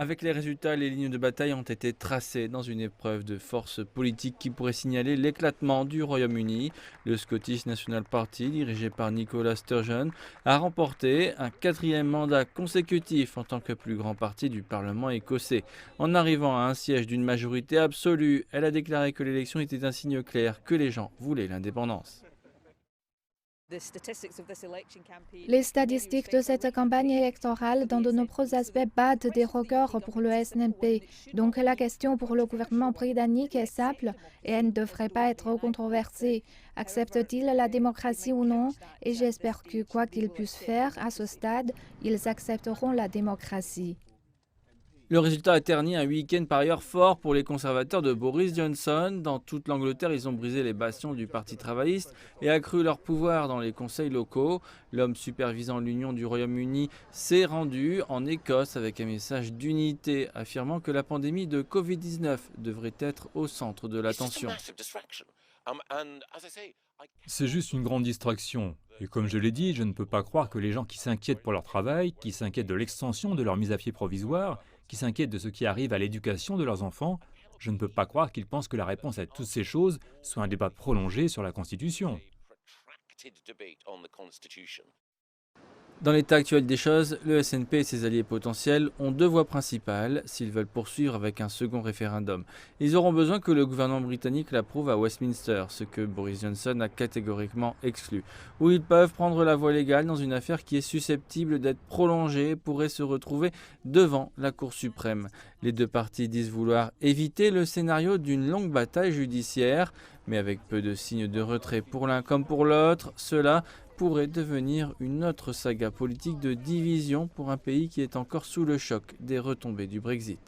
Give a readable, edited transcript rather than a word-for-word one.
Avec les résultats, les lignes de bataille ont été tracées dans une épreuve de force politique qui pourrait signaler l'éclatement du Royaume-Uni. Le Scottish National Party, dirigé par Nicola Sturgeon, a remporté un quatrième mandat consécutif en tant que plus grand parti du Parlement écossais. En arrivant à un siège d'une majorité absolue, elle a déclaré que l'élection était un signe clair que les gens voulaient l'indépendance. Les statistiques de cette campagne électorale dans de nombreux aspects battent des records pour le SNP. Donc la question pour le gouvernement britannique est simple et elle ne devrait pas être controversée. Acceptent-ils la démocratie ou non? Et j'espère que quoi qu'ils puissent faire à ce stade, ils accepteront la démocratie. Le résultat a terni un week-end par ailleurs fort pour les conservateurs de Boris Johnson. Dans toute l'Angleterre, ils ont brisé les bastions du Parti travailliste et accru leur pouvoir dans les conseils locaux. L'homme supervisant l'union du Royaume-Uni s'est rendu en Écosse avec un message d'unité, affirmant que la pandémie de Covid-19 devrait être au centre de l'attention. C'est juste une grande distraction. Et comme je l'ai dit, je ne peux pas croire que les gens qui s'inquiètent pour leur travail, qui s'inquiètent de l'extension de leur mise à pied provisoire, qui s'inquiètent de ce qui arrive à l'éducation de leurs enfants, je ne peux pas croire qu'ils pensent que la réponse à toutes ces choses soit un débat prolongé sur la Constitution. Dans l'état actuel des choses, le SNP et ses alliés potentiels ont deux voies principales s'ils veulent poursuivre avec un second référendum. Ils auront besoin que le gouvernement britannique l'approuve à Westminster, ce que Boris Johnson a catégoriquement exclu. Ou ils peuvent prendre la voie légale dans une affaire qui est susceptible d'être prolongée et pourrait se retrouver devant la Cour suprême. Les deux partis disent vouloir éviter le scénario d'une longue bataille judiciaire, mais avec peu de signes de retrait pour l'un comme pour l'autre, cela pourrait devenir une autre saga politique de division pour un pays qui est encore sous le choc des retombées du Brexit.